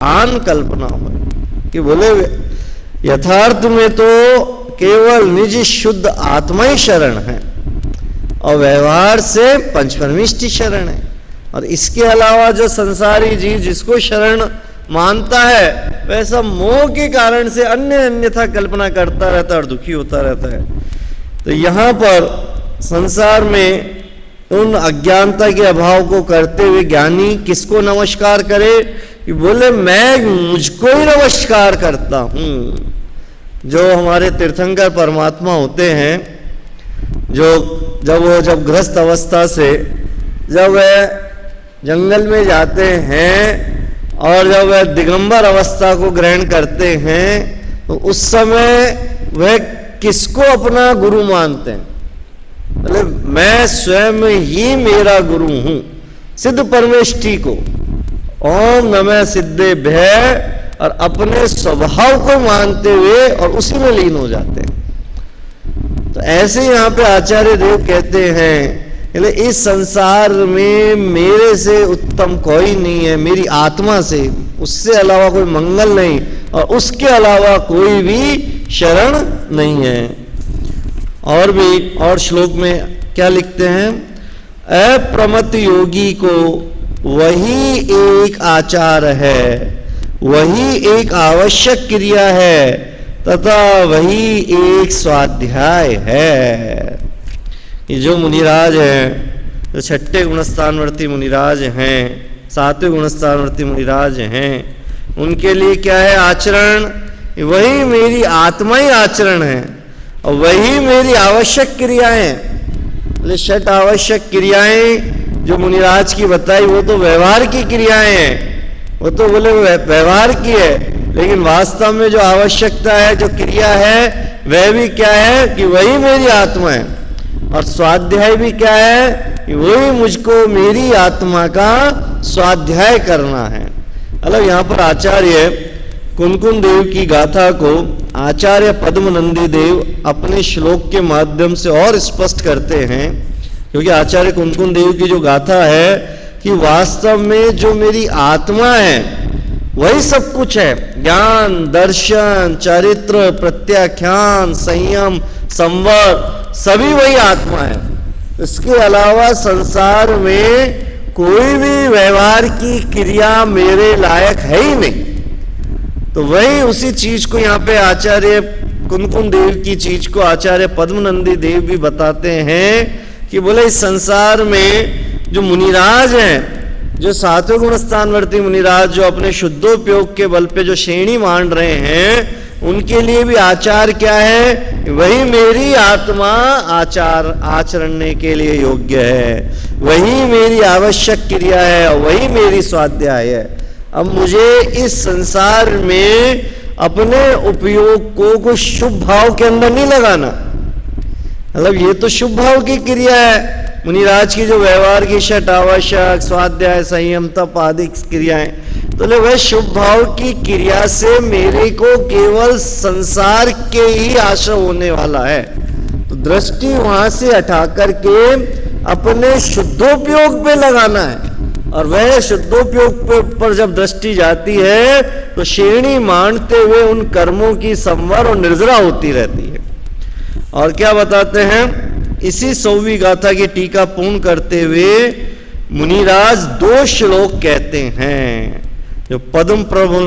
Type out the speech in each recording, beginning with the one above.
आन कल्पना हो कि बोले यथार्थ में तो केवल निज शुद्ध आत्मा ही शरण है और व्यवहार से पंचपरमेष्टि शरण है, और इसके अलावा जो संसारी जीव जिसको शरण मानता है वैसा मोह के कारण से अन्यथा कल्पना करता रहता है और दुखी होता रहता है। तो यहाँ पर संसार में उन अज्ञानता के अभाव को करते हुए ज्ञानी किसको नमस्कार करे कि बोले मैं मुझको ही नमस्कार करता हूँ। जो हमारे तीर्थंकर परमात्मा होते हैं, जो जब गृहस्थ अवस्था से जब वह जंगल में जाते हैं और जब वह दिगंबर अवस्था को ग्रहण करते हैं तो उस समय वह किसको अपना गुरु मानते हैं? बोले मैं स्वयं ही मेरा गुरु हूं, सिद्ध परमेष्टि को ओम नमः सिद्धेभ्यः, और अपने स्वभाव को मानते हुए और उसी में लीन हो जाते हैं। तो ऐसे यहाँ पे आचार्य देव कहते हैं इस संसार में मेरे से उत्तम कोई नहीं है, मेरी आत्मा से, उससे अलावा कोई मंगल नहीं और उसके अलावा कोई भी शरण नहीं है। और श्लोक में क्या लिखते हैं? अप्रमत्त योगी को वही एक आचार है, वही एक आवश्यक क्रिया है तथा वही एक स्वाध्याय है। ये जो मुनिराज हैं, जो छठे गुणस्थानवर्ती मुनिराज हैं, सातवें गुणस्थानवर्ती मुनिराज हैं, उनके लिए क्या है आचरण? वही मेरी आत्मा ही आचरण है और वही मेरी आवश्यक क्रियाएं। षट आवश्यक क्रियाएं जो मुनिराज की बताई वो तो व्यवहार की क्रियाएं हैं, वो तो बोले व्यवहार की है, लेकिन वास्तव में जो आवश्यकता है, जो क्रिया है, वह भी क्या है कि वही मेरी आत्मा है। और स्वाध्याय भी क्या है कि वही मुझको मेरी आत्मा का स्वाध्याय करना है। मतलब यहाँ पर आचार्य कुनकुन देव की गाथा को आचार्य पद्मनंदी देव अपने श्लोक के माध्यम से और स्पष्ट करते हैं, क्योंकि आचार्य कुनकुन देव की जो गाथा है कि वास्तव में जो मेरी आत्मा है वही सब कुछ है, ज्ञान, दर्शन, चरित्र, प्रत्याख्यान, संयम, संवर, सभी वही आत्मा है। इसके अलावा संसार में कोई भी व्यवहार की क्रिया मेरे लायक है ही नहीं। तो वही उसी चीज को यहाँ पे आचार्य कुनकुन देव की चीज को आचार्य पद्मनंदी देव भी बताते हैं कि बोले इस संसार में जो मुनिराज हैं, जो सातवें गुणस्थानवर्ती मुनिराज जो अपने शुद्धोपयोग के बल पे जो श्रेणी मान रहे हैं, उनके लिए भी आचार क्या है? वही मेरी आत्मा आचरणने के लिए योग्य है, वही मेरी आवश्यक क्रिया है और वही मेरी स्वाध्याय है। अब मुझे इस संसार में अपने उपयोग को कुछ शुभ भाव के अंदर नहीं लगाना। मतलब ये तो शुभ भाव की क्रिया है, मुनिराज की जो व्यवहार की षट आवश्यक, स्वाध्याय, संयम, तप आदि क्रियाएं, तो वह शुभ भाव की क्रिया से मेरे को केवल संसार के ही आश्रय होने वाला है। तो दृष्टि वहां से हटा करके अपने शुद्धोपयोग पे लगाना है, और वह शुद्धोपयोग पर जब दृष्टि जाती है तो श्रेणी मानते हुए उन कर्मों की संवर और निर्जरा होती रहती है। और क्या बताते हैं? इसी 100वीं गाथा की टीका पूर्ण करते हुए मुनिराज 2 श्लोक कहते हैं। जो पद्म प्रभु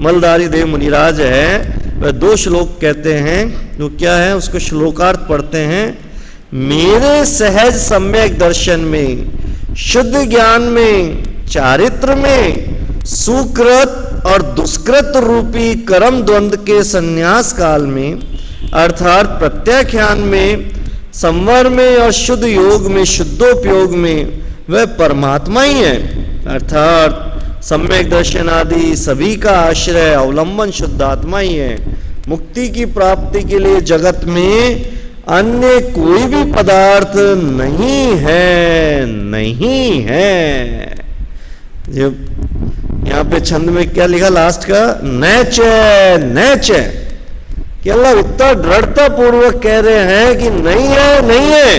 मलधारी देव मुनिराज है वह 2 श्लोक कहते हैं, जो क्या है उसको श्लोकार्थ पढ़ते हैं। मेरे सहज सम्यक दर्शन में, शुद्ध ज्ञान में, चारित्र में, सुकृत और दुष्कृत रूपी कर्म द्वंद्व के संन्यास काल में, अर्थात प्रत्याख्यान में, संवर में और शुद्ध योग में, शुद्धोपयोग में वह परमात्मा ही है। अर्थात सम्यक दर्शन आदि सभी का आश्रय अवलंबन शुद्ध आत्मा ही है। मुक्ति की प्राप्ति के लिए जगत में अन्य कोई भी पदार्थ नहीं है, नहीं है। जब यहाँ पे छंद में क्या लिखा लास्ट का? नैच नैच, कि अल्लाह इतना दृढ़ता पूर्वक कह रहे हैं कि नहीं है, नहीं है।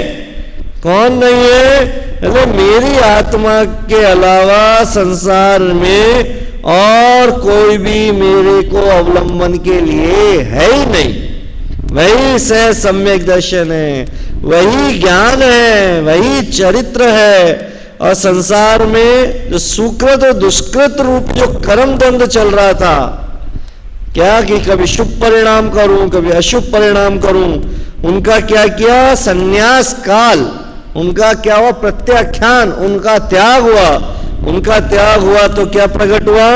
कौन नहीं है? मेरी आत्मा के अलावा संसार में और कोई भी मेरे को अवलंबन के लिए है ही नहीं। वही से सम्यक दर्शन है, वही ज्ञान है, वही चरित्र है। और संसार में जो सुकृत और दुष्कृत रूप जो कर्म द्वंद चल रहा था, क्या कि कभी शुभ परिणाम करूं कभी अशुभ परिणाम करूं, उनका क्या किया, संन्यास काल, उनका क्या हुआ, प्रत्याख्यान, उनका त्याग हुआ। उनका त्याग हुआ तो क्या प्रकट हुआ,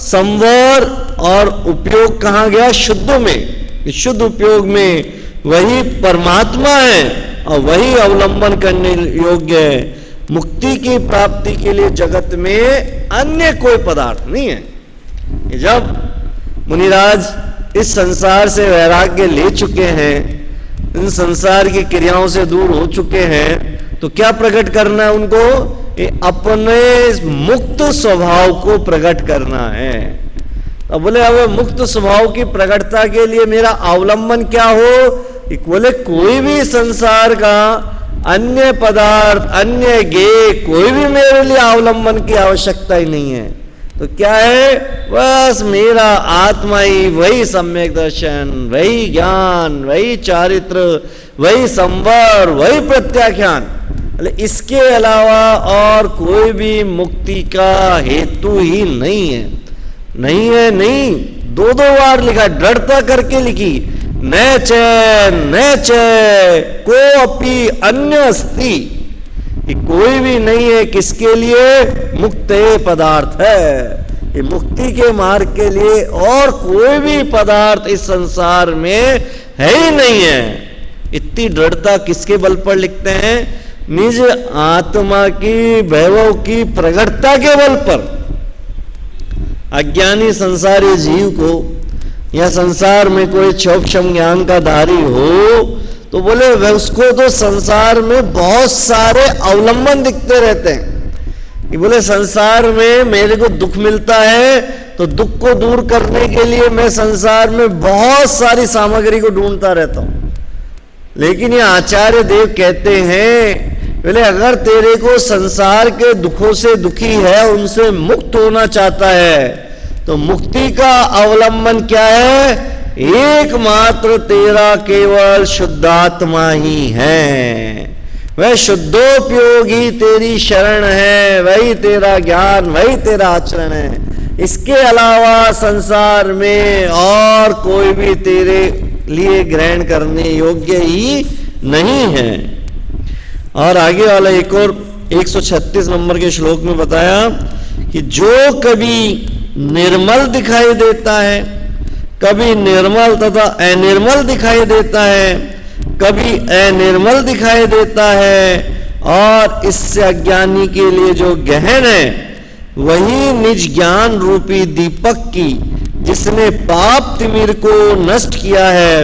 संवर और उपयोग कहां गया, शुद्ध में। शुद्ध उपयोग में वही परमात्मा है और वही अवलंबन करने योग्य है। मुक्ति की प्राप्ति के लिए जगत में अन्य कोई पदार्थ नहीं है। जब मुनिराज इस संसार से वैराग्य ले चुके हैं, इन संसार की क्रियाओं से दूर हो चुके हैं, तो क्या प्रकट करना है उनको, अपने मुक्त स्वभाव को प्रकट करना है। अब बोले अब मुक्त स्वभाव की प्रकटता के लिए मेरा अवलंबन क्या हो, बोले कोई भी संसार का अन्य पदार्थ, अन्य ज्ञेय कोई भी मेरे लिए अवलंबन की आवश्यकता ही नहीं है। तो क्या है, बस मेरा आत्मा ही, वही सम्यक दर्शन, वही ज्ञान, वही चारित्र, वही संवर, वही प्रत्याख्यान। इसके अलावा और कोई भी मुक्ति का हेतु ही नहीं है। नहीं है, नहीं, दो बार लिखा, दृढ़ता करके लिखी, न च को अपि अन्य अस्ति, कोई भी नहीं है किसके लिए, मुक्त पदार्थ है। ये मुक्ति के मार्ग के लिए और कोई भी पदार्थ इस संसार में है ही नहीं है। इतनी दृढ़ता किसके बल पर लिखते हैं, निज आत्मा की वैभव की प्रगटता के बल पर। अज्ञानी संसारी जीव को या संसार में कोई क्षोक्षम ज्ञान का धारी हो तो बोले वह उसको तो संसार में बहुत सारे अवलंबन दिखते रहते हैं कि बोले संसार में मेरे को दुख मिलता है तो दुख को दूर करने के लिए मैं संसार में बहुत सारी सामग्री को ढूंढता रहता हूं। लेकिन ये आचार्य देव कहते हैं बोले अगर तेरे को संसार के दुखों से दुखी है, उनसे मुक्त होना चाहता है, तो मुक्ति का अवलंबन क्या है, एकमात्र तेरा केवल शुद्धात्मा ही है। वह शुद्धोपयोगी तेरी शरण है, वही तेरा ज्ञान, वही तेरा आचरण है। इसके अलावा संसार में और कोई भी तेरे लिए ग्रहण करने योग्य ही नहीं है। और आगे वाला एक और 136 नंबर के श्लोक में बताया कि जो कभी निर्मल दिखाई देता है, कभी निर्मल तथा अनिर्मल दिखाई देता है, कभी अनिर्मल दिखाई देता है, और इससे अज्ञानी के लिए जो गहन है वही निज ज्ञान रूपी दीपक की जिसने पाप तिमिर को नष्ट किया है,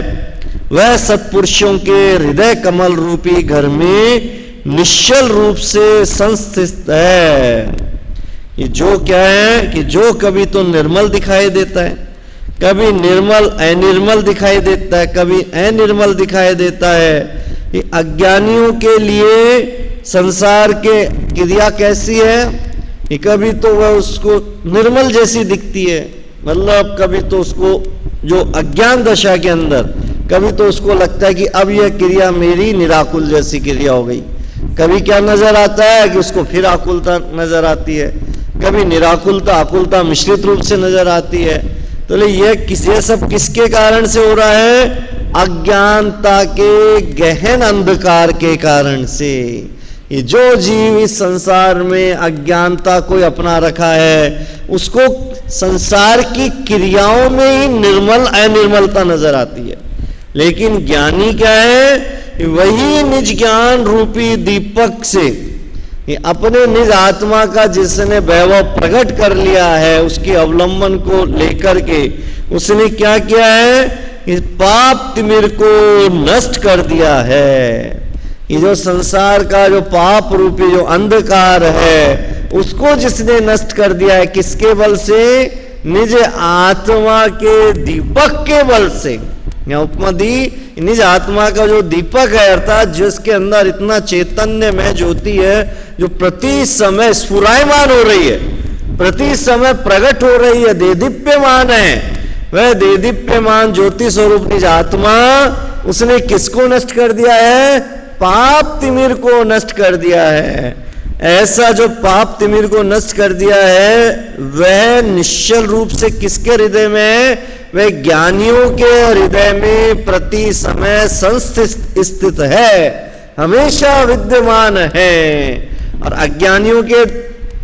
वह सत्पुरुषों के हृदय कमल रूपी घर में निश्चल रूप से संस्थित है। ये जो क्या है कि जो कभी तो निर्मल दिखाई देता है, कभी निर्मल अनिर्मल दिखाई देता है, कभी अनिर्मल दिखाई देता है। ये अज्ञानियों के लिए संसार के क्रिया कैसी है कि कभी तो वह उसको निर्मल जैसी दिखती है, मतलब कभी तो उसको जो अज्ञान दशा के अंदर कभी तो उसको लगता है कि अब यह क्रिया मेरी निराकुल जैसी क्रिया हो गई। कभी क्या नजर आता है कि उसको फिर आकुलता नजर आती है, कभी निराकुलता आकुलता मिश्रित रूप से नजर आती है। तो ये सब किसके कारण से हो रहा है, अज्ञानता के गहन अंधकार के कारण से। ये जो जीव इस संसार में अज्ञानता को अपना रखा है, उसको संसार की क्रियाओं में ही निर्मल अनिर्मलता नजर आती है। लेकिन ज्ञानी क्या है, वही निज ज्ञान रूपी दीपक से अपने निज आत्मा का जिसने वैभव प्रकट कर लिया है, उसके अवलंबन को लेकर के उसने क्या किया है, इस पाप तिमिर को नष्ट कर दिया है। ये जो संसार का जो पाप रूपी जो अंधकार है, उसको जिसने नष्ट कर दिया है, किसके बल से, निज आत्मा के दीपक के बल से। यहाँ उपमा दी, निज आत्मा का जो दीपक है, अर्थात जिसके अंदर इतना चैतन्य में ज्योति है जो प्रति समय स्फुरायमान हो रही है, प्रति समय प्रकट हो रही है, देदीप्यमान है। वह देदीप्यमान ज्योति स्वरूप निज आत्मा, उसने किसको नष्ट कर दिया है? पाप तिमिर को नष्ट कर दिया है। ऐसा जो पाप तिमिर को नष्ट कर दिया है, वह निश्चल रूप से किसके हृदय में है? वह ज्ञानियों के हृदय में प्रति समय संस्थित है, हमेशा विद्यमान है। और अज्ञानियों के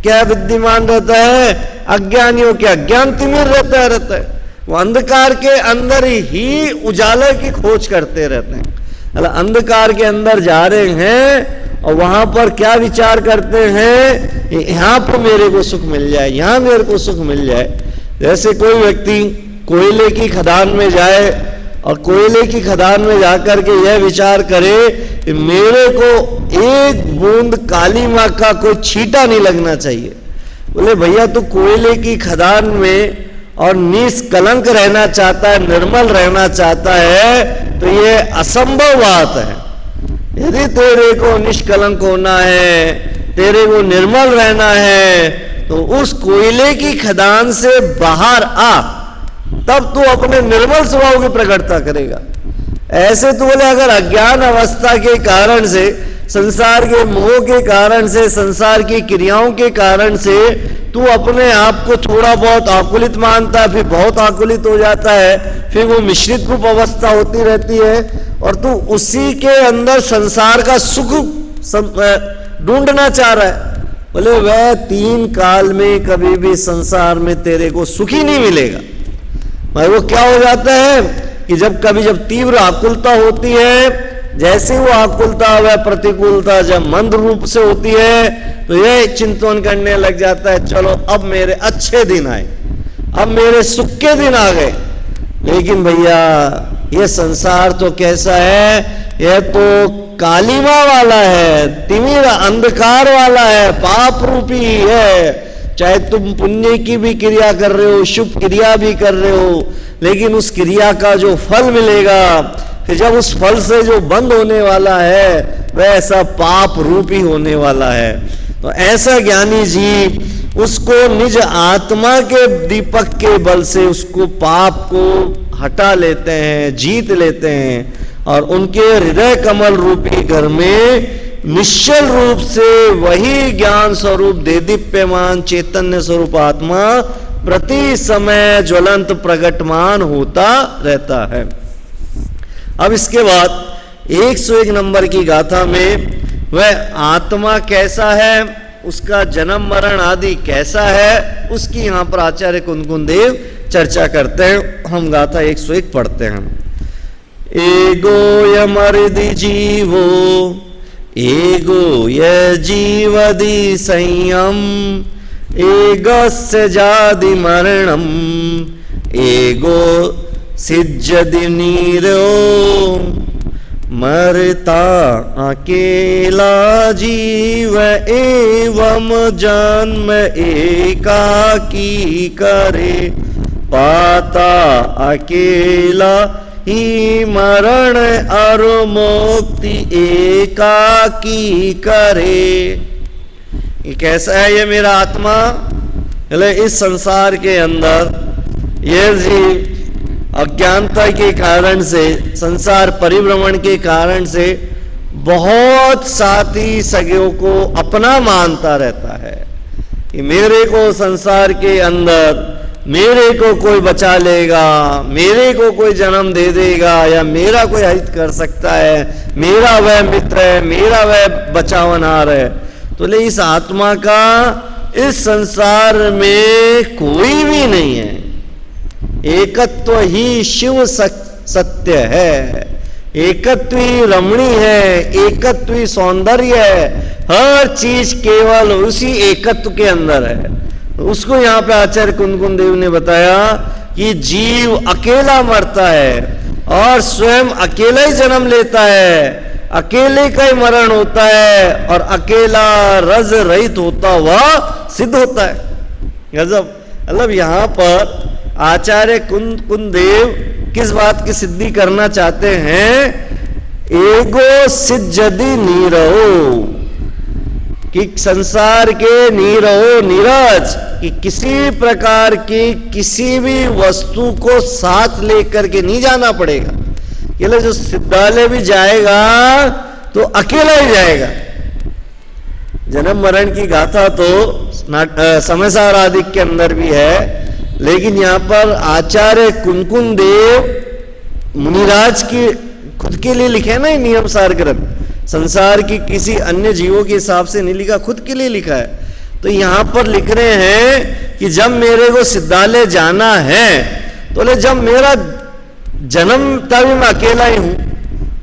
क्या विद्यमान रहता है? अज्ञानियों के अज्ञान तिमिर रहता है। वो अंधकार के अंदर ही उजाले की खोज करते रहते हैं। मतलब अंधकार के अंदर जा रहे हैं और वहां पर क्या विचार करते हैं? यहां पर मेरे को सुख मिल जाए, यहां मेरे को सुख मिल जाए। जैसे कोई व्यक्ति कोयले की खदान में जाए और कोयले की खदान में जाकर के यह विचार करे कि मेरे को एक बूंद काली मां का कोई छींटा नहीं लगना चाहिए। बोले भैया तू कोयले की खदान में और निष्कलंक रहना चाहता है, निर्मल रहना चाहता है, तो ये असंभव बात है। यदि तेरे को निष्कलंक होना है, तेरे को निर्मल रहना है, तो उस कोयले की खदान से बाहर आ, तब तू अपने निर्मल स्वभाव की प्रकटता करेगा। ऐसे तो बोले अगर अज्ञान अवस्था के कारण से, संसार के मोह के कारण से, संसार की क्रियाओं के कारण से तू अपने आप को थोड़ा बहुत आकुलित मानता है, फिर बहुत आकुलित हो जाता है, फिर वो मिश्रित रूप अवस्था होती रहती है और तू उसी के अंदर संसार का सुख ढूंढना चाह रहा है। बोले वह 3 काल में कभी भी संसार में तेरे को सुख ही नहीं मिलेगा। भाई वो क्या हो जाता है कि जब तीव्र आकुलता होती है, जैसे वो आकुलता व प्रतिकूलता जब मंद रूप से होती है, तो यह चिंतन करने लग जाता है, चलो अब मेरे अच्छे दिन आए, अब मेरे सुख के दिन आ गए। लेकिन भैया ये संसार तो कैसा है? यह तो कालिमा वाला है, तिमिर अंधकार वाला है, पाप रूपी है। चाहे तुम पुण्य की भी क्रिया कर रहे हो, शुभ क्रिया भी कर रहे हो, लेकिन उस क्रिया का जो फल मिलेगा, फिर जब उस फल से जो बंद होने वाला है, वह ऐसा पाप रूपी होने वाला है। तो ऐसा ज्ञानी जीव उसको निज आत्मा के दीपक के बल से उसको पाप को हटा लेते हैं, जीत लेते हैं, और उनके हृदय कमल रूपी घर में निश्चल रूप से वही ज्ञान स्वरूप देदीप्यमान चैतन्य स्वरूप आत्मा प्रति समय ज्वलंत प्रकटमान होता रहता है। अब इसके बाद 101 नंबर की गाथा में वह आत्मा कैसा है, उसका जन्म मरण आदि कैसा है, उसकी यहाँ पर आचार्य कुंदकुंद देव चर्चा करते हैं। हम गाथा 101 पढ़ते हैं। एगो यमर्दि जीवो एगो य जीवदि संयम एगस्य जादि मरणम एगो सिज्जदि नीरो मरता अकेला जीव एवं जन्म एकाकी करे पाता अकेला ही मरण और मुक्ति एकाकी करे। ये कैसा है ये मेरा आत्मा? इस संसार के अंदर ये जीव अज्ञानता के कारण से, संसार परिभ्रमण के कारण से बहुत साथी सगों को अपना मानता रहता है कि मेरे को संसार के अंदर मेरे को कोई बचा लेगा, मेरे को कोई जन्म दे देगा, या मेरा कोई हित कर सकता है, मेरा वह मित्र है, मेरा वह बचावनहार है। तो ले इस आत्मा का इस संसार में कोई भी नहीं है। एकत्व ही शिव सत्य है, एकत्व ही रमणी है, एकत्व ही सौंदर्य है, हर चीज केवल उसी एकत्व के अंदर है। उसको यहाँ पे आचार्य कुंदकुंद देव ने बताया कि जीव अकेला मरता है और स्वयं अकेला ही जन्म लेता है, अकेले का ही मरण होता है और अकेला रज रहित होता हुआ सिद्ध होता है। गजब। मतलब यहाँ पर आचार्य कुंदकुंद देव किस बात की सिद्धि करना चाहते हैं? एगो सिज्जदि नीरो, कि संसार के नीरहो नीरज, कि किसी प्रकार की किसी भी वस्तु को साथ लेकर के नहीं जाना पड़ेगा। ये जो सिद्धालय भी जाएगा तो अकेला ही जाएगा। जन्म मरण की गाथा तो समयसार आदि के अंदर भी है, लेकिन यहाँ पर आचार्य कुनकुन देव मुनिराज की खुद के लिए लिखे ना नियम सार ग्रंथ, संसार की किसी अन्य जीवों के हिसाब से नहीं लिखा, खुद के लिए लिखा है। तो यहाँ पर लिख रहे हैं कि जब मेरे को सिद्धालय जाना है तो जब मेरा जन्मता भी मैं अकेला ही हूं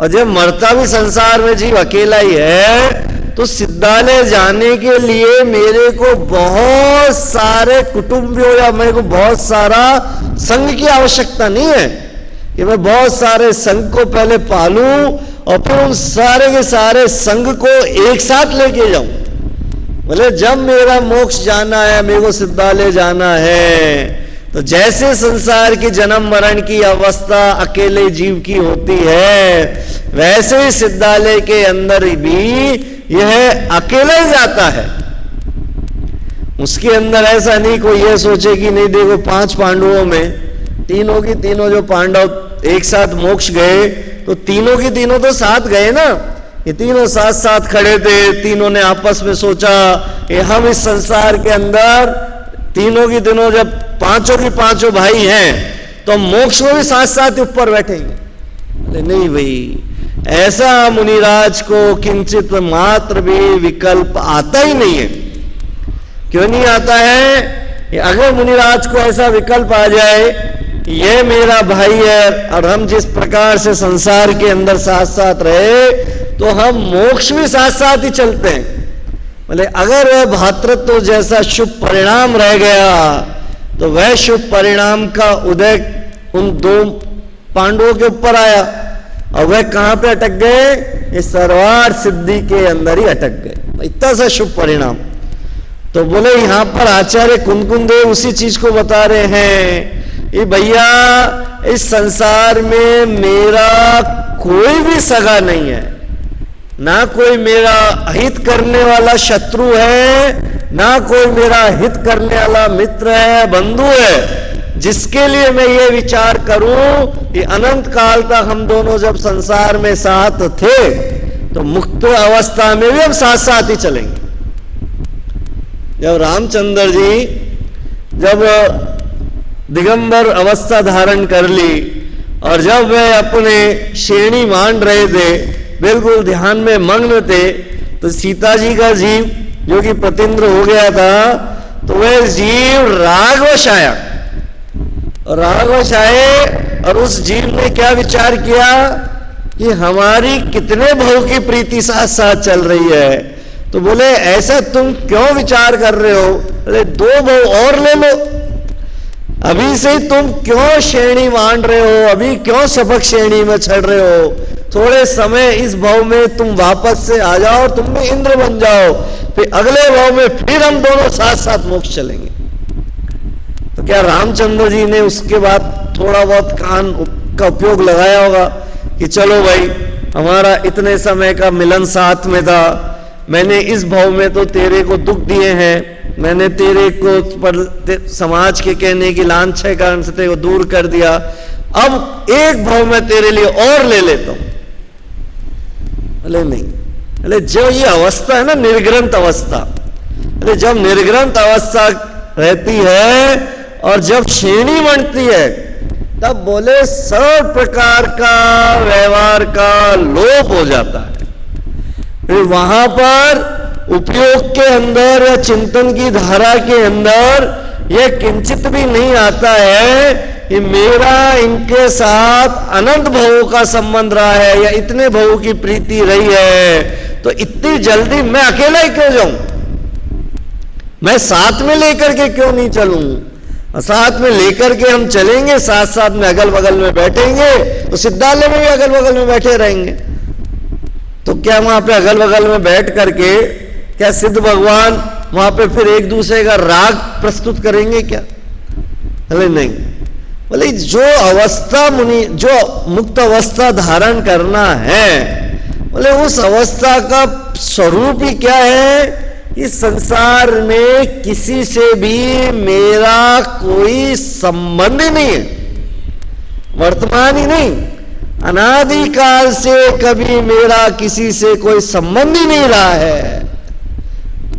और जब मरता भी संसार में जीव अकेला ही है, तो सिद्धालय जाने के लिए मेरे को बहुत सारे कुटुंबियों या मेरे को बहुत सारा संघ की आवश्यकता नहीं है कि मैं बहुत सारे संघ को पहले पालूं और फिर उन सारे के सारे संघ को एक साथ लेके जाऊं। बोले जब मेरा मोक्ष जाना है, मेरे को सिद्धालय जाना है, तो जैसे संसार की जन्म मरण की अवस्था अकेले जीव की होती है, वैसे ही सिद्धालय के अंदर भी यह अकेला ही जाता है। उसके अंदर ऐसा नहीं कोई ये सोचे कि नहीं देखो 5 पांडवों में तीनों की तीनों जो पांडव एक साथ मोक्ष गए, तो तीनों की तीनों तो साथ गए ना, ये तीनों साथ साथ खड़े थे, तीनों ने आपस में सोचा कि हम इस संसार के अंदर तीनों की तीनों जब पांचों की पांचों भाई हैं तो मोक्ष में भी साथ साथ ऊपर बैठेंगे। नहीं भाई, ऐसा मुनिराज को किंचित मात्र भी विकल्प आता ही नहीं है। क्यों नहीं आता है? अगर मुनिराज को ऐसा विकल्प आ जाए, ये मेरा भाई है और हम जिस प्रकार से संसार के अंदर साथ साथ रहे तो हम मोक्ष भी साथ साथ ही चलते हैं। बोले अगर वह भातृत्व जैसा शुभ परिणाम रह गया तो वह शुभ परिणाम का उदय उन 2 पांडवों के ऊपर आया और वह कहां पे अटक गए? इस सर्वार सिद्धि के अंदर ही अटक गए। इतना सा शुभ परिणाम। तो बोले यहां पर आचार्य कुनकुन देव उसी चीज को बता रहे हैं कि भैया इस संसार में मेरा कोई भी सगा नहीं है, ना कोई मेरा हित करने वाला शत्रु है, ना कोई मेरा हित करने वाला मित्र है, बंधु है, जिसके लिए मैं ये विचार करूं कि अनंत काल तक हम दोनों जब संसार में साथ थे तो मुक्त अवस्था में भी हम साथ साथ ही चलेंगे। जब रामचंद्र जी जब दिगंबर अवस्था धारण कर ली और जब वे अपने श्रेणी मान रहे थे, बिल्कुल ध्यान में मग्न थे, तो सीता जी का जीव जो कि प्रतिन्द्र हो गया था, तो वह जीव रागवश आया। रागवश आए और उस जीव ने क्या विचार किया कि हमारी कितने भाव की प्रीति साथ साथ चल रही है। तो बोले ऐसा तुम क्यों विचार कर रहे हो? बोले 2 भाव और ले लो, अभी से ही तुम क्यों श्रेणी मान रहे हो, अभी क्यों सबक श्रेणी में चढ़ रहे हो? थोड़े समय इस भाव में तुम वापस से आ जाओ, तुम भी इंद्र बन जाओ, फिर अगले भाव में फिर हम दोनों साथ साथ मोक्ष चलेंगे। तो क्या रामचंद्र जी ने उसके बाद थोड़ा बहुत कान का उपयोग लगाया होगा कि चलो भाई हमारा इतने समय का मिलन साथ में था, मैंने इस भाव में तो तेरे को दुख दिए हैं, मैंने तेरे को पर समाज के कहने की लांछन के कारण से तेरे को दूर कर दिया, अब एक भाव में तेरे लिए और ले लेता हूं। अरे नहीं, अरे जो ये अवस्था है ना निर्ग्रंथ अवस्था, अरे जब निर्ग्रंथ अवस्था रहती है और जब श्रेणी बनती है, तब बोले सब प्रकार का व्यवहार का लोप हो जाता है। फिर वहां पर उपयोग के अंदर या चिंतन की धारा के अंदर यह किंचित भी नहीं आता है कि मेरा इनके साथ अनंत भवों का संबंध रहा है या इतने भवों की प्रीति रही है, तो इतनी जल्दी मैं अकेला ही क्यों जाऊं, मैं साथ में लेकर के क्यों नहीं चलूं? साथ में लेकर के हम चलेंगे, साथ साथ में अगल बगल में बैठेंगे, तो सिद्धालय में भी अगल बगल में बैठे रहेंगे। तो क्या वहां पे अगल बगल में बैठ करके क्या सिद्ध भगवान वहां पे फिर एक दूसरे का राग प्रस्तुत करेंगे क्या? अरे नहीं, बोले जो अवस्था मुनि जो मुक्त अवस्था धारण करना है, बोले उस अवस्था का स्वरूप ही क्या है इस संसार में किसी से भी मेरा कोई संबंध ही नहीं है, वर्तमान ही नहीं, अनादिकाल से कभी मेरा किसी से कोई संबंध ही नहीं रहा है।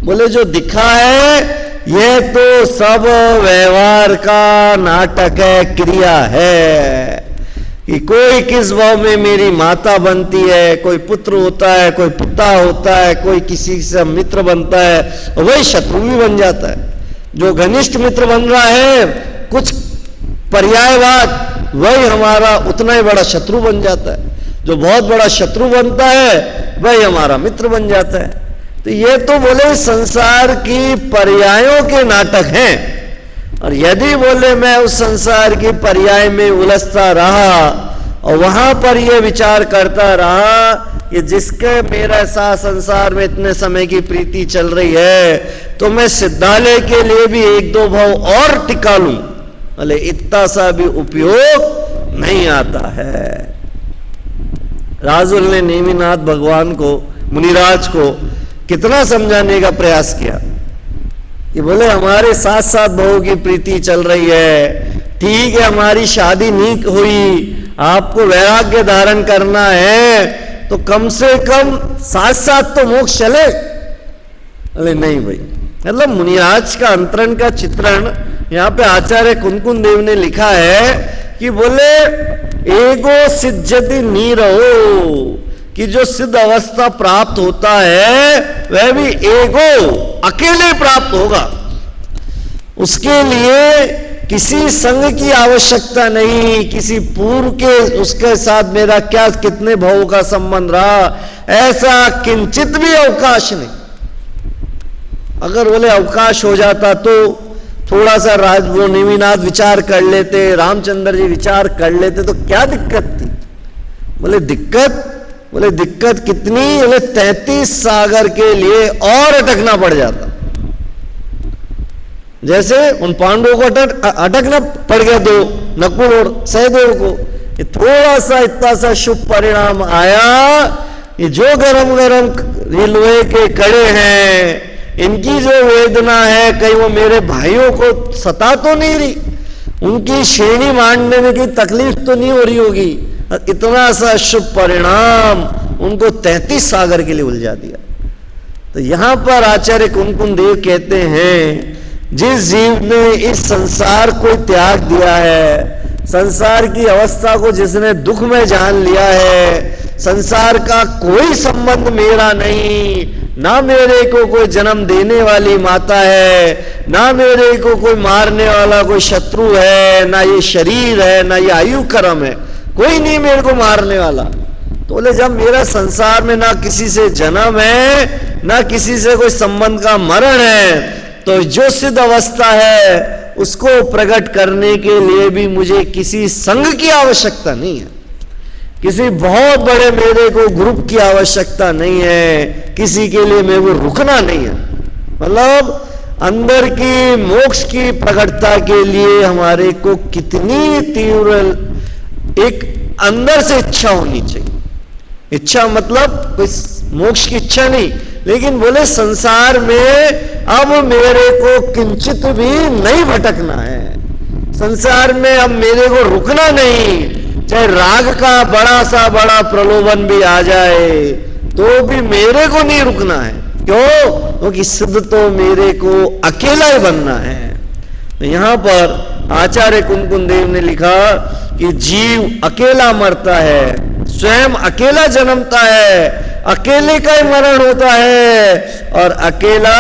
बोले जो दिखा है यह तो सब व्यवहार का नाटक है, क्रिया है कि कोई किस भाव में मेरी माता बनती है, कोई पुत्र होता है, कोई पिता होता है, कोई किसी से मित्र बनता है, वही शत्रु भी बन जाता है। जो घनिष्ठ मित्र बन रहा है कुछ पर्यायवाद, वही हमारा उतना ही बड़ा शत्रु बन जाता है। जो बहुत बड़ा शत्रु बनता है वही हमारा मित्र बन जाता है। तो ये तो बोले संसार की पर्यायों के नाटक हैं। और यदि बोले मैं उस संसार की पर्याय में उलझता रहा और वहां पर यह विचार करता रहा कि जिसके मेरा साथ संसार में इतने समय की प्रीति चल रही है, तो मैं सिद्धालय के लिए भी एक दो भाव और टिका लूं, भले इतना सा भी उपयोग नहीं आता है। राजुल ने नेमिनाथ भगवान को, मुनिराज को कितना समझाने का प्रयास किया कि बोले हमारे साथ साथ बहु की प्रीति चल रही है, ठीक है हमारी शादी नहीं हुई, आपको वैराग्य धारण करना है तो कम से कम साथ साथ तो मोक्ष चले। अरे नहीं भाई, मतलब मुनिराज का अंतरण का चित्रण यहाँ पे आचार्य कुनकुन देव ने लिखा है कि बोले एगो सिद्धति नीरहो, कि जो सिद्ध अवस्था प्राप्त होता है वह भी एगो अकेले प्राप्त होगा। उसके लिए किसी संग की आवश्यकता नहीं, किसी पूर्व के उसके साथ मेरा क्या कितने भावों का संबंध रहा, ऐसा किंचित भी अवकाश नहीं। अगर बोले अवकाश हो जाता तो थोड़ा सा वो नेमिनाथ विचार कर लेते, रामचंद्र जी विचार कर लेते तो क्या दिक्कत थी। बोले दिक्कत कितनी, बोले 33 सागर के लिए और अटकना पड़ जाता। जैसे उन पांडवों को अटकना पड़ गया, दो नकुल और सहदेव को, ये थोड़ा सा इतना सा शुभ परिणाम आया, ये जो गरम गरम लोहे के कड़े हैं, इनकी जो वेदना है कहीं वो मेरे भाइयों को सता तो नहीं रही, उनकी श्रेणी मांडने में की तकलीफ तो नहीं हो रही होगी। इतना सा शुभ परिणाम उनको 33 सागर के लिए उलझा दिया। तो यहां पर आचार्य कुनकुन देव कहते हैं जिस जीव ने इस संसार को त्याग दिया है, संसार की अवस्था को जिसने दुख में जान लिया है, संसार का कोई संबंध मेरा नहीं, ना मेरे को कोई जन्म देने वाली माता है, ना मेरे को कोई मारने वाला कोई शत्रु है, ना ये शरीर है, ना ये आयु कर्म है, कोई नहीं मेरे को मारने वाला। तो बोले जब मेरा संसार में ना किसी से जन्म है, ना किसी से कोई संबंध का मरण है, तो जो सिद्ध अवस्था है उसको प्रकट करने के लिए भी मुझे किसी संग की आवश्यकता नहीं है, किसी बहुत बड़े मेरे को ग्रुप की आवश्यकता नहीं है, किसी के लिए मेरे को रुकना नहीं है। मतलब अंदर की मोक्ष की प्रकटता के लिए हमारे को कितनी तीव्र एक अंदर से इच्छा होनी चाहिए। इच्छा मतलब मोक्ष की इच्छा नहीं, लेकिन बोले संसार में अब मेरे को किंचित भी नहीं भटकना है, संसार में अब मेरे को रुकना नहीं, चाहे राग का बड़ा सा बड़ा प्रलोभन भी आ जाए तो भी मेरे को नहीं रुकना है। क्यों? क्योंकि सिद्ध तो मेरे को अकेला ही बनना है। तो यहां पर आचार्य कुनकुन देव ने लिखा कि जीव अकेला मरता है, स्वयं अकेला जन्मता है, अकेले का ही मरण होता है और अकेला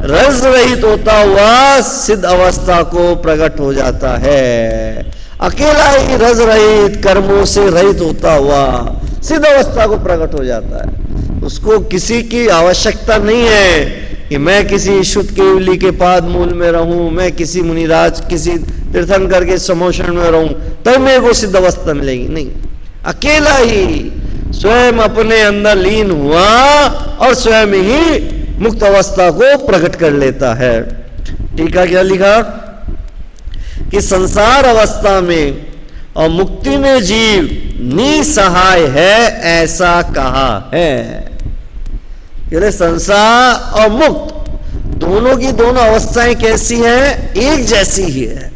रस रहित होता हुआ सिद्ध अवस्था को प्रकट हो जाता है। अकेला ही रस रहित कर्मों से रहित होता हुआ सिद्ध अवस्था को प्रकट हो जाता है। उसको किसी की आवश्यकता नहीं है कि मैं किसी शुद्ध केवली के पाद मूल में रहूं, मैं किसी मुनिराज किसी तीर्थंकर के समोषण में रहूं तब मेरे को सिद्ध अवस्था मिलेगी, नहीं। अकेला ही स्वयं अपने अंदर लीन हुआ और स्वयं ही मुक्त अवस्था को प्रकट कर लेता है। टीका क्या लिखा कि संसार अवस्था में और मुक्ति में जीव निसहाय है, ऐसा कहा है। संसार और मुक्त दोनों की दोनों अवस्थाएं कैसी हैं? एक जैसी ही है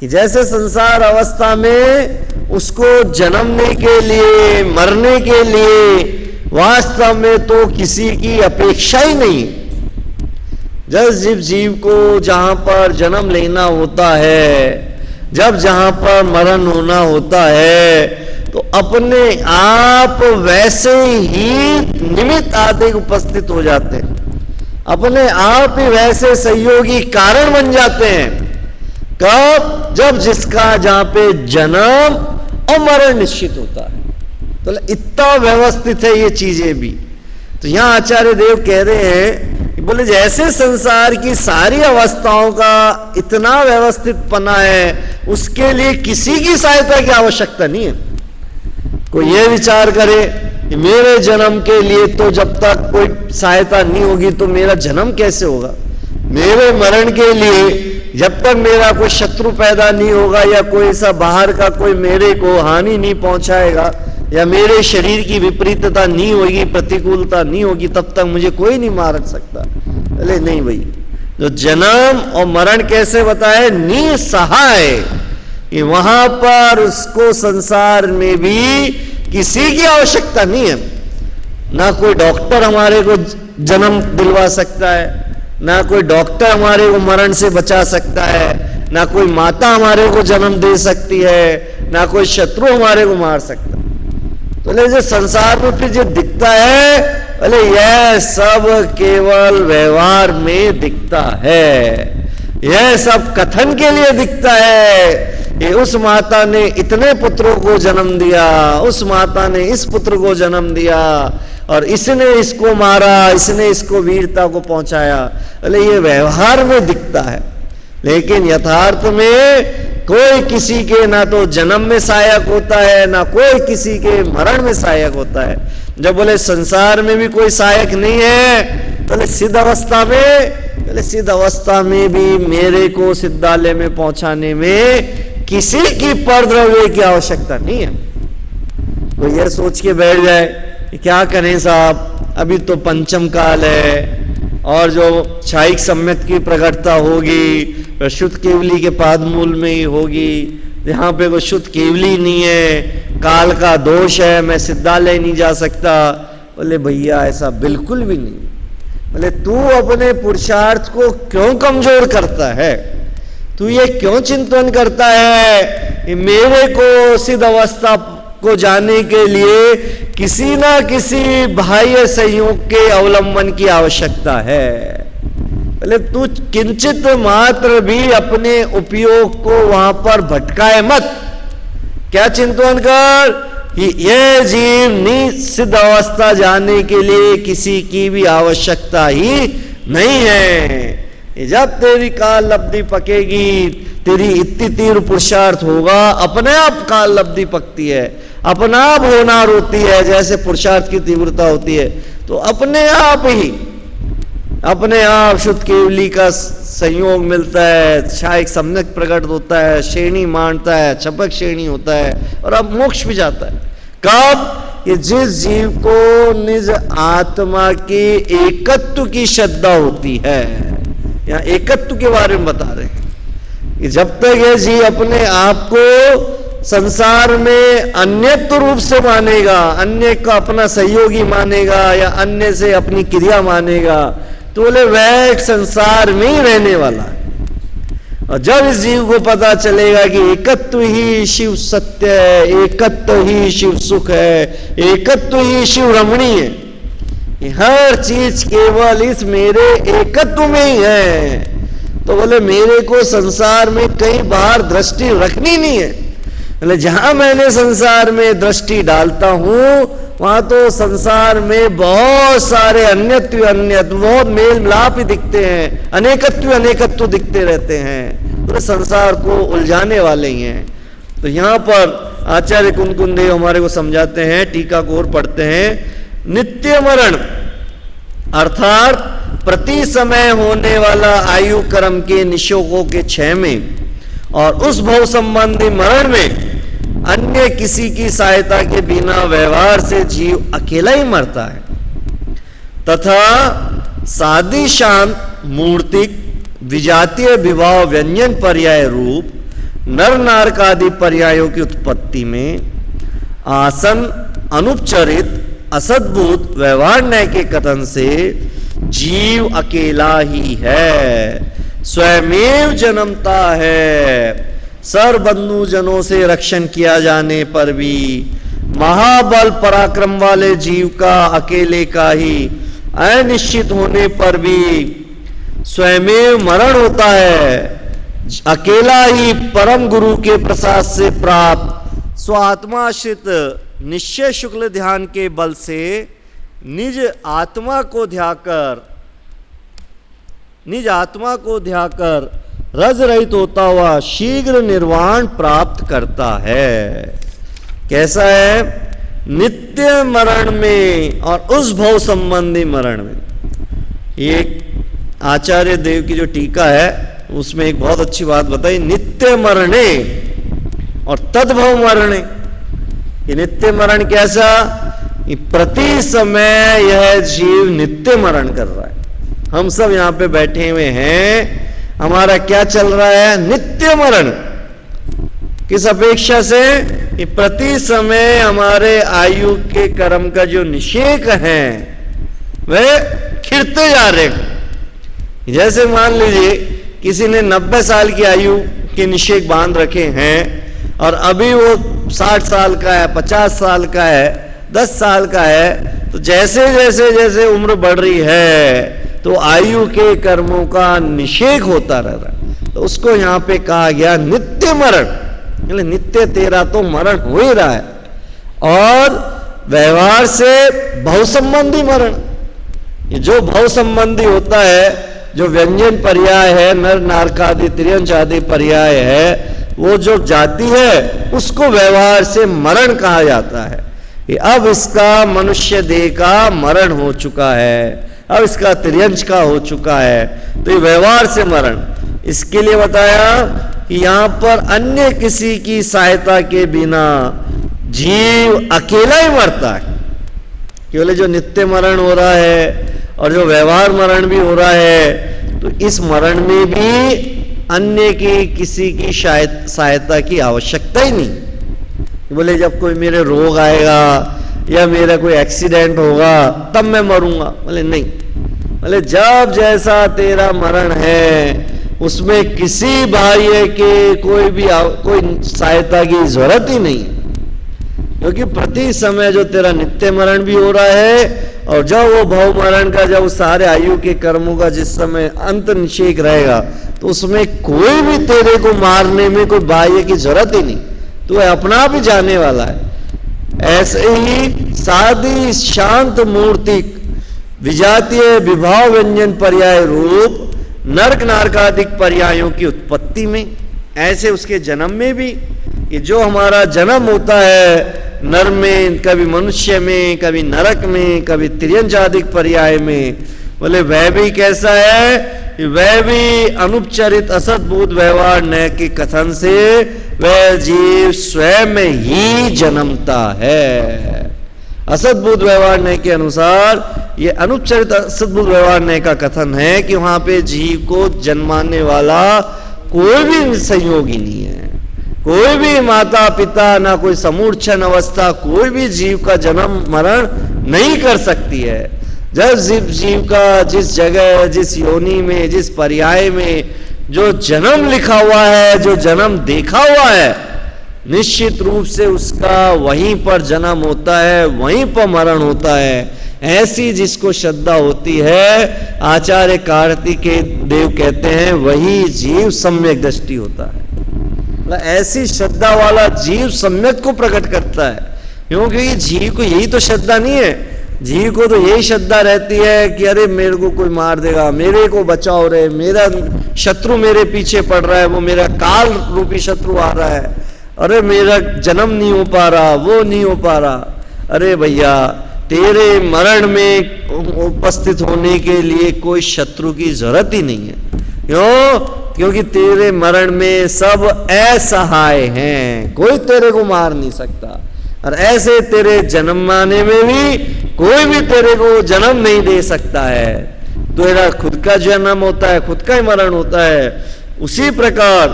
कि जैसे संसार अवस्था में उसको जन्मने के लिए, मरने के लिए वास्तव में तो किसी की अपेक्षा ही नहीं। जिस जीव को जहां पर जन्म लेना होता है, जब जहां पर मरण होना होता है, तो अपने आप वैसे ही निमित्त आदि उपस्थित हो जाते हैं, अपने आप ही वैसे सहयोगी कारण बन जाते हैं। कब? जब जिसका जहां पे जन्म और मरण निश्चित होता है। तो इतना व्यवस्थित है ये चीजें भी। तो यहां आचार्य देव कह रहे हैं, बोले जैसे संसार की सारी अवस्थाओं का इतना व्यवस्थित पना है, उसके लिए किसी की सहायता की आवश्यकता नहीं है। कोई ये विचार करे कि मेरे जन्म के लिए तो जब तक कोई सहायता नहीं होगी तो मेरा जन्म कैसे होगा, मेरे मरण के लिए जब तक मेरा कोई शत्रु पैदा नहीं होगा या कोई ऐसा बाहर का कोई मेरे को हानि नहीं पहुंचाएगा या मेरे शरीर की विपरीतता नहीं होगी, प्रतिकूलता नहीं होगी, तब तक मुझे कोई नहीं मार सकता। अरे नहीं भाई, जो जन्म और मरण कैसे बताए? निसहाय, कि वहां पर उसको संसार में भी किसी की आवश्यकता नहीं है। ना कोई डॉक्टर हमारे को जन्म दिलवा सकता है, ना कोई डॉक्टर हमारे को मरण से बचा सकता है, ना कोई माता हमारे को जन्म दे सकती है, ना कोई शत्रु हमारे को मार सकता है। तो जो संसार में फिर जो दिखता है, अरे यह सब केवल व्यवहार में दिखता है, यह सब कथन के लिए दिखता है कि उस माता ने इतने पुत्रों को जन्म दिया, उस माता ने इस पुत्र को जन्म दिया और इसने इसको मारा, इसने इसको वीरता को पहुंचाया। अरे ये व्यवहार में दिखता है, लेकिन यथार्थ में कोई किसी के ना तो जन्म में सहायक होता है, ना कोई किसी के मरण में सहायक होता है। जब बोले संसार में भी कोई सहायक नहीं है, तो सिद्ध अवस्था में, सिद्ध अवस्था में भी मेरे को सिद्धालय में पहुंचाने में किसी की परद्रव्य की आवश्यकता नहीं है। तो यह सोच के बैठ जाए कि क्या करें साहब, अभी तो पंचम काल है और जो क्षायिक सम्यक की प्रकटता होगी शुद्ध केवली के पादमूल में ही होगी, यहाँ पे कोई शुद्ध केवली नहीं है, काल का दोष है, मैं सिद्धालय नहीं जा सकता। बोले भैया ऐसा बिल्कुल भी नहीं। बोले तू अपने पुरुषार्थ को क्यों कमजोर करता है, तू ये क्यों चिंतन करता है कि मेरे को सिद्ध अवस्था को जाने के लिए किसी ना किसी बाह्य संयोग के अवलंबन की आवश्यकता है। पहले तू किंचित मात्र भी अपने उपयोग को वहां पर भटकाए मत। क्या चिंतन कर कि यह जीव सिद्ध अवस्था जाने के लिए किसी की भी आवश्यकता ही नहीं है। जब तेरी काल लब्धि पकेगी, तेरी इतनी तीव्र पुरुषार्थ होगा, अपने आप काल लब्धि पकती है, अपना आप होनार होती है, जैसे पुरुषार्थ की तीव्रता होती है, तो अपने आप ही अपने आप शुद्ध केवली का संयोग मिलता है, क्षायिक सम्यक प्रकट होता है, श्रेणी मानता है, छपक श्रेणी होता है और अब मोक्ष भी जाता है। कब? ये जिस जीव को निज आत्मा के एकत्व की श्रद्धा होती है। यहाँ एकत्व के बारे में बता रहे हैं कि जब तक ये जीव अपने आप को संसार में अन्यत्व रूप से मानेगा, अन्य का अपना सहयोगी मानेगा या अन्य से अपनी क्रिया मानेगा, तो बोले वह एक संसार में ही रहने वाला है। और जब इस जीव को पता चलेगा कि एकत्व ही शिव सत्य है, एकत्व ही शिव सुख है, एकत्व ही शिव रमणी है, कि हर चीज केवल इस मेरे एकत्व में ही है, तो बोले मेरे को संसार में कहीं बाहर दृष्टि रखनी नहीं है। बोले जहां मैंने संसार में दृष्टि डालता हूं वहां तो संसार में बहुत सारे अन्यत्व बहुत मेल मिलाप ही दिखते हैं, अनेकत्व दिखते रहते हैं, तो संसार को उलझाने वाले ही हैं। तो यहाँ पर आचार्य कुंदकुंद देव हमारे को समझाते हैं, टीका को और पढ़ते हैं, नित्य मरण अर्थात प्रति समय होने वाला आयु कर्म के निशोकों के क्षय में और उस भव संबंधी मरण में अन्य किसी की सहायता के बिना व्यवहार से जीव अकेला ही मरता है, तथा सादी शांत मूर्तिक विजातीय विभाव व्यंजन पर्याय रूप नर नारकादि पर्यायों की उत्पत्ति में आसन अनुपचरित असद्भुत व्यवहार न्याय के कथन से जीव अकेला ही है, स्वयमेव जन्मता है। सर्वबंधु जनों से रक्षण किया जाने पर भी महाबल पराक्रम वाले जीव का अकेले का ही अनिश्चित होने पर भी स्वयमेव मरण होता है। अकेला ही परम गुरु के प्रसाद से प्राप्त स्वात्माश्रित निश्चय शुक्ल ध्यान के बल से निज आत्मा को ध्याकर रज रहित होता हुआ शीघ्र निर्वाण प्राप्त करता है। कैसा है? नित्य मरण में और उस भव संबंधी मरण में। ये आचार्य देव की जो टीका है उसमें एक बहुत अच्छी बात बताई, नित्य मरणे और तद्भव मरणे। ये नित्य मरण कैसा? ये प्रति समय यह जीव नित्य मरण कर रहा है। हम सब यहां पे बैठे हुए हैं, हमारा क्या चल रहा है? नित्य मरण। किस अपेक्षा से? ये प्रति समय हमारे आयु के कर्म का जो निषेक है वह खिरते जा रहे। जैसे मान लीजिए किसी ने 90 साल की आयु के निषेक बांध रखे हैं और अभी वो 60 साल का है, 50 साल का है, 10 साल का है, तो जैसे जैसे जैसे उम्र बढ़ रही है तो आयु के कर्मों का निषेक होता रह रहा है। तो उसको यहां पे कहा गया नित्य मरण। नित्य तेरा तो मरण हो ही रहा है। और व्यवहार से भव संबंधी मरण, ये जो भव संबंधी होता है, जो व्यंजन पर्याय है, नर नारकादि त्रियंच आदि पर्याय है, वो जो जाति है उसको व्यवहार से मरण कहा जाता है। कि अब इसका मनुष्य देह का मरण हो चुका है, अब इसका त्रियंच का हो चुका है, तो ये व्यवहार से मरण। इसके लिए बताया कि यहां पर अन्य किसी की सहायता के बिना जीव अकेला ही मरता है। केवल जो नित्य मरण हो रहा है और जो व्यवहार मरण भी हो रहा है, तो इस मरण में भी अन्य की किसी की सहायता की आवश्यकता ही नहीं। बोले जब कोई मेरे रोग आएगा या मेरा कोई एक्सीडेंट होगा तब मैं मरूंगा। बोले नहीं, बोले जब जैसा तेरा मरण है उसमें किसी बाह्य के कोई सहायता की जरूरत ही नहीं, क्योंकि प्रति समय जो तेरा नित्य मरण भी हो रहा है और जब वो भव मरण का, जब सारे आयु के कर्मों का जिस समय अंत निषेक रहेगा तो उसमें कोई भी तेरे को मारने में कोई बाह्य की जरूरत ही नहीं, तू अपना आप ही जाने वाला है। ऐसे ही सादी शांत मूर्तिक विजातीय विभाव व्यंजन पर्याय रूप नरक नारकादिक पर्यायों की उत्पत्ति में, ऐसे उसके जन्म में भी, कि जो हमारा जन्म होता है नर में, कभी मनुष्य में, कभी नरक में, कभी त्रियंचादिक पर्याय में, बोले वह भी कैसा है? वह भी अनुपचरित असद्भुत व्यवहार न्याय के कथन से वह जीव स्वयं ही जन्मता है। असद्भुत व्यवहार न्याय के अनुसार ये अनुपचरित असद्भुत व्यवहार न्याय का कथन है कि वहां पे जीव को जन्माने वाला कोई भी संयोगी नहीं है, कोई भी माता पिता, ना कोई समूर्छन अवस्था, कोई भी जीव का जन्म मरण नहीं कर सकती है। जब जीव का जिस जगह, जिस योनि में, जिस पर्याय में जो जन्म लिखा हुआ है, जो जन्म देखा हुआ है, निश्चित रूप से उसका वहीं पर जन्म होता है, वहीं पर मरण होता है। ऐसी जिसको श्रद्धा होती है, आचार्य कार्तिकेय देव कहते हैं, वही जीव सम्यक दृष्टि होता है। ऐसी श्रद्धा वाला जीव सम्यक को प्रकट करता है, क्योंकि जीव को यही तो श्रद्धा नहीं है। जीव को तो यही श्रद्धा रहती है कि अरे मेरे को कोई मार देगा, मेरे को बचाओ रे, मेरा शत्रु मेरे पीछे पड़ रहा है, वो मेरा काल रूपी शत्रु आ रहा है, अरे मेरा जन्म नहीं हो पा रहा, वो नहीं हो पा रहा। अरे भैया, तेरे मरण में उपस्थित होने के लिए कोई शत्रु की जरूरत ही नहीं है। क्यों? क्योंकि तेरे मरण में सब असहाय हैं, कोई तेरे को मार नहीं सकता। और ऐसे तेरे जन्माने में भी कोई भी तेरे को जन्म नहीं दे सकता है। तेरा खुद का जन्म होता है, खुद का ही मरण होता है। उसी प्रकार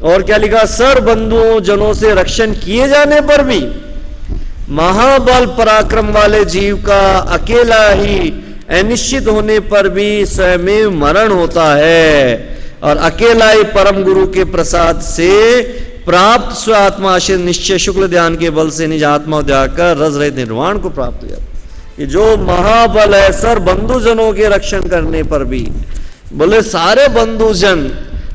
और क्या लिखा, सर बंधुओं जनों से रक्षण किए जाने पर भी महाबल पराक्रम वाले जीव का अकेला ही अनिश्चित होने पर भी स्वयं मरण होता है, और अकेला ही परम गुरु के प्रसाद से प्राप्त स्व आत्मा आश्रित निश्चय शुक्ल ध्यान के बल से निज आत्मा जाकर रज रहित निर्वाण को प्राप्त हो जाता है। कि जो महाबल है सर बंधुजनों के रक्षण करने पर भी, बोले सारे बंधुजन,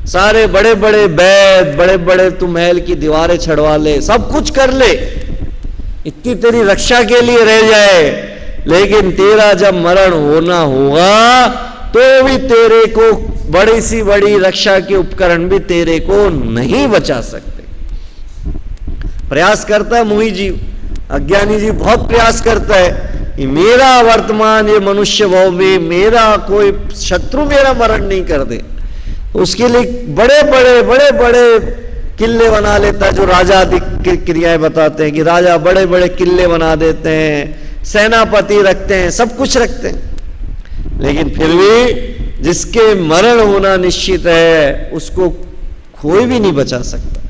सारे बड़े बड़े वैद, बड़े बड़े तू महल की दीवारें छड़वा ले, सब कुछ कर ले, इतनी तेरी रक्षा के लिए रह जाए, लेकिन तेरा जब मरण होना होगा तो भी तेरे को बड़ी सी बड़ी रक्षा के उपकरण भी तेरे को नहीं बचा सकते। प्रयास करता है मोही जीव, अज्ञानी जीव बहुत प्रयास करता है कि मेरा वर्तमान ये मनुष्य भाव में मेरा कोई शत्रु मेरा मरण नहीं कर दे। उसके लिए बड़े बड़े किले बना लेता है, जो राजा क्रियाएं बताते हैं कि राजा बड़े बड़े किले बना देते हैं, सेनापति रखते हैं, सब कुछ रखते हैं, लेकिन फिर भी जिसके मरण होना निश्चित है उसको कोई भी नहीं बचा सकता।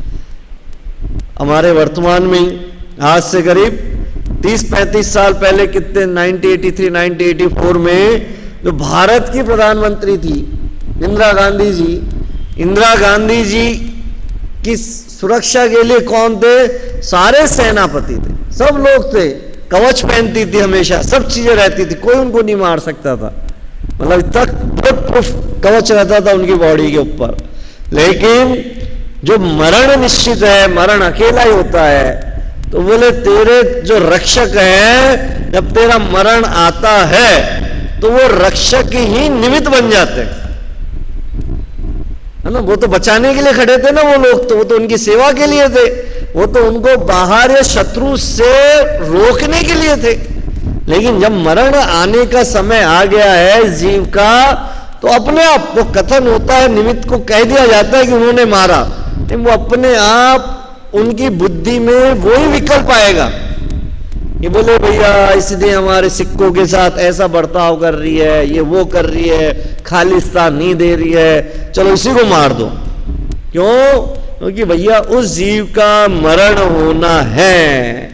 हमारे वर्तमान में आज से करीब 30-35 साल पहले, कितने 1983 1984 में जो भारत की प्रधानमंत्री थी इंदिरा गांधी जी, इंदिरा गांधी जी की सुरक्षा के लिए कौन थे? सारे सेनापति थे, सब लोग थे, कवच पहनती थी हमेशा, सब चीजें रहती थी, कोई उनको नहीं मार सकता था, मतलब तक प्रूफ कवच रहता था उनकी बॉडी के ऊपर। लेकिन जो मरण निश्चित है, मरण अकेला ही होता है, तो बोले तेरे जो रक्षक है, जब तेरा मरण आता है तो वो रक्षक ही निमित्त बन जाते हैं, है ना। वो तो बचाने के लिए खड़े थे ना वो लोग, तो वो तो उनकी सेवा के लिए थे, वो तो उनको बाहर या शत्रु से रोकने के लिए थे। लेकिन जब मरण आने का समय आ गया है जीव का, तो अपने आप वो कथन होता है, निमित्त को कह दिया जाता है कि उन्होंने मारा, लेकिन वो अपने आप उनकी बुद्धि में वही विकल्प आएगा कि बोले भैया इसलिए हमारे सिक्कों के साथ ऐसा बर्ताव कर रही है, ये वो कर रही है, खालिस्तान नहीं दे रही है, चलो इसी को मार दो। क्यों? क्योंकि भैया उस जीव का मरण होना है।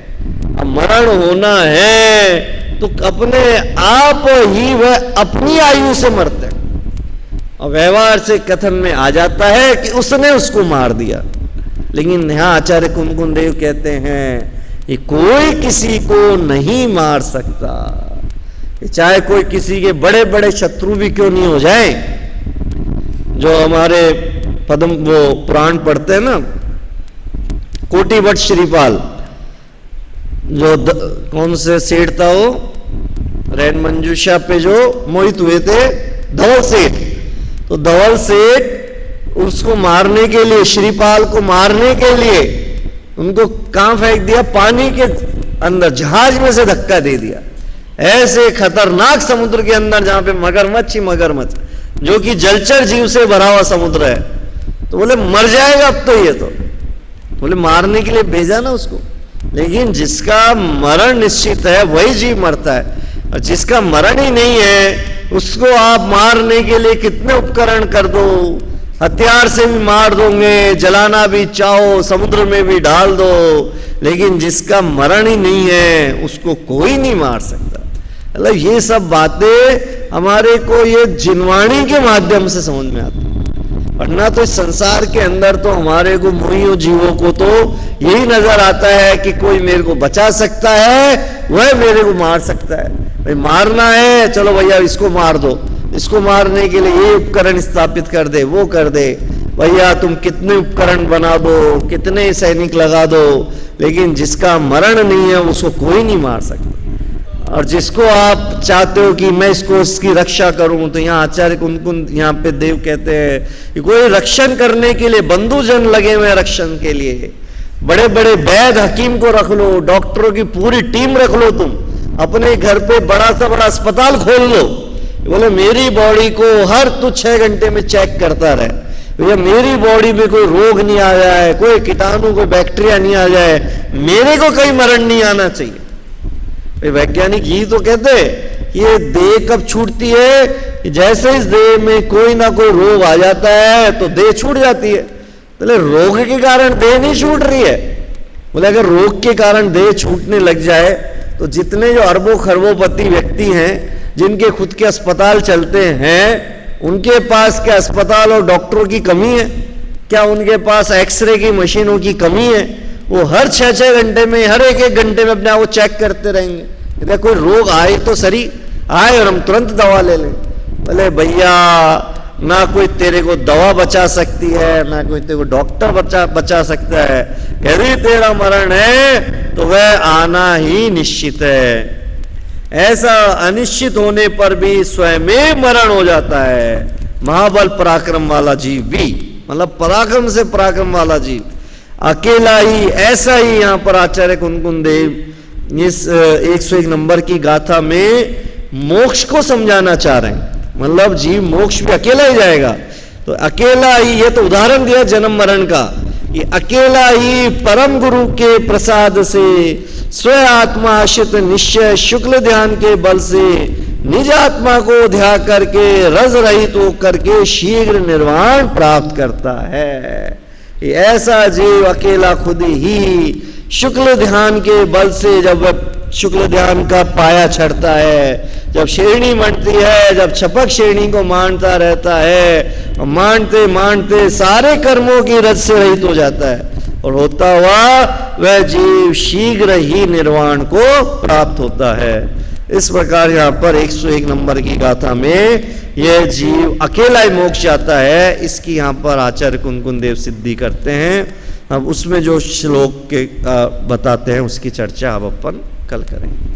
अब मरण होना है तो अपने आप ही वह अपनी आयु से मरते हैं, और व्यवहार से कथन में आ जाता है कि उसने उसको मार दिया। लेकिन यहाँ आचार्य कुमकुंद देव कहते हैं कि कोई किसी को नहीं मार सकता, चाहे कोई किसी के बड़े बड़े शत्रु भी क्यों नहीं हो जाए। जो हमारे पद्म वो पुराण पढ़ते हैं ना, कोटिभट्ट श्रीपाल, जो कौन से सेठ था वो, रैन मंजूषा पे जो मोहित हुए थे, धवल सेठ, तो धवल सेठ उसको मारने के लिए, श्रीपाल को मारने के लिए उनको कहां फेंक दिया? पानी के अंदर, जहाज में से धक्का दे दिया, ऐसे खतरनाक समुद्र के अंदर जहां पे मगरमच्छ ही मगरमच्छ, जो कि जलचर जीव से भरा हुआ समुद्र है। तो बोले मर जाएगा अब तो, ये तो बोले मारने के लिए भेजा ना उसको। लेकिन जिसका मरण निश्चित है वही जीव मरता है, और जिसका मरण ही नहीं है उसको आप मारने के लिए कितने उपकरण कर दो, हथियार से भी मार दोगे, जलाना भी चाहो समुद्र में भी डाल दो, लेकिन जिसका मरण ही नहीं है उसको कोई नहीं मार सकता। मतलब ये सब बातें हमारे को ये जिनवाणी के माध्यम से समझ में आती है, वरना तो इस संसार के अंदर तो हमारे को मोहियों जीवों को तो यही नजर आता है कि कोई मेरे को बचा सकता है, वह मेरे को मार सकता है। भाई मारना है, चलो भैया इसको मार दो, इसको मारने के लिए ये उपकरण स्थापित कर दे, वो कर दे, भैया तुम कितने उपकरण बना दो, कितने सैनिक लगा दो, लेकिन जिसका मरण नहीं है उसको कोई नहीं मार सकता। और जिसको आप चाहते हो कि मैं इसकी रक्षा करूं, तो यहाँ आचार्य कुंद यहाँ पे देव कहते हैं कि कोई रक्षण करने के लिए बंधुजन लगे हुए रक्षण के लिए, बड़े बड़े वैद्य हकीम को रख लो, डॉक्टरों की पूरी टीम रख लो, तुम अपने घर पे बड़ा सा बड़ा अस्पताल खोल लो, बोले मेरी बॉडी को हर 6 घंटे में चेक करता रहे, भैया मेरी बॉडी में कोई रोग नहीं आ जाए, कोई कीटाणु कोई बैक्टीरिया नहीं आ जाए, मेरे को कहीं मरण नहीं आना चाहिए। वैज्ञानिक यही तो कहते हैं ये देह कब छूटती है कि जैसे इस देह में कोई ना कोई रोग आ जाता है तो देह छूट जाती है। बोले रोग के कारण देह नहीं छूट रही है। बोले अगर रोग के कारण देह छूटने लग जाए तो जितने जो अरबों खरबोपति व्यक्ति हैं जिनके खुद के अस्पताल चलते हैं, उनके पास क्या अस्पताल और डॉक्टरों की कमी है? क्या उनके पास एक्सरे की मशीनों की कमी है? वो हर 6-6 घंटे में, हर 1-1 घंटे में अपने आप को चेक करते रहेंगे, यदि कोई रोग आए तो सही आए और हम तुरंत दवा ले लें। बोले भैया ना कोई तेरे को दवा बचा सकती है, ना कोई तेरे को डॉक्टर बचा सकता है। यदि तेरा मरण है तो वह आना ही निश्चित है। ऐसा अनिश्चित होने पर भी स्वयं मरण हो जाता है। महाबल पराक्रम वाला जीव भी, मतलब पराक्रम से पराक्रम वाला जीव अकेला ही, ऐसा ही यहां पर आचार्य कुनकुन देव इस 101 नंबर की गाथा में मोक्ष को समझाना चाह रहे हैं। मतलब जीव मोक्ष भी अकेला ही जाएगा, तो अकेला ही, ये तो उदाहरण दिया जन्म मरण का, ये अकेला ही परम गुरु के प्रसाद से स्व आत्मा आश्रित निश्चय शुक्ल ध्यान के बल से निज आत्मा को ध्या करके रज रहित होकर के शीघ्र निर्वाण प्राप्त करता है। ऐसा जीव अकेला खुद ही शुक्ल ध्यान के बल से, जब शुक्ल ध्यान का पाया चढ़ता है, जब श्रेणी मंडती है, जब छपक श्रेणी को मानता रहता है, मानते मानते सारे कर्मों की रज से रहित हो जाता है और होता हुआ वह जीव शीघ्र ही निर्वाण को प्राप्त होता है। इस प्रकार यहाँ पर 101 नंबर की गाथा में यह जीव अकेला ही मोक्ष जाता है, इसकी यहाँ पर आचार्य कुनकुन देव सिद्धि करते हैं। अब उसमें जो श्लोक के बताते हैं उसकी चर्चा अब अपन कल करेंगे।